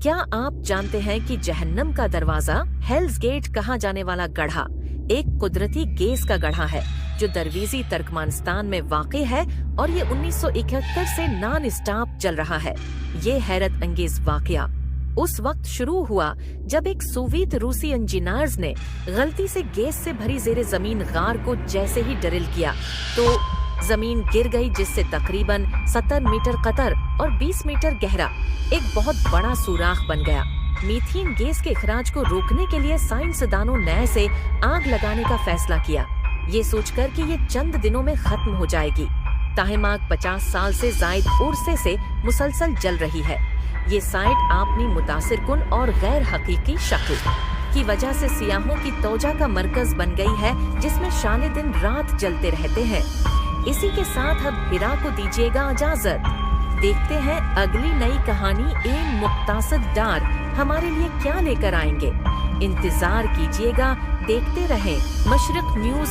کیا آپ جانتے ہیں کہ جہنم کا دروازہ ہیلز گیٹ کہا جانے والا گڑھا ایک قدرتی گیس کا گڑھا ہے جو درویزی ترکمانستان میں واقع ہے اور یہ 1971 سے نان اسٹاپ چل رہا ہے۔ یہ حیرت انگیز واقعہ اس وقت شروع ہوا جب ایک سوویت روسی انجینئرز نے غلطی سے گیس سے بھری زیر زمین غار کو جیسے ہی ڈرل کیا تو زمین گر گئی، جس سے تقریباً 70 میٹر قطر اور 20 میٹر گہرا ایک بہت بڑا سوراخ بن گیا۔ میتھین گیس کے اخراج کو روکنے کے لیے سائنسدانوں نے سے آگ لگانے کا فیصلہ کیا، یہ سوچ کر کہ یہ چند دنوں میں ختم ہو جائے گی۔ تاہم آگ 50 سال سے زائد عرصے سے مسلسل جل رہی ہے۔ یہ سائٹ اپنی متاثر کن اور غیر حقیقی شکل کی وجہ سے سیاحوں کی توجہ کا مرکز بن گئی ہے، جس میں شعلے دن رات جلتے رہتے ہیں۔ اسی کے ساتھ اب ہیرا کو دیجیے گا اجازت۔ دیکھتے ہیں اگلی نئی کہانی این مقتصد ڈار ہمارے لیے کیا لے کر آئیں گے۔ انتظار کیجیے گا، دیکھتے رہیں مشرق نیوز۔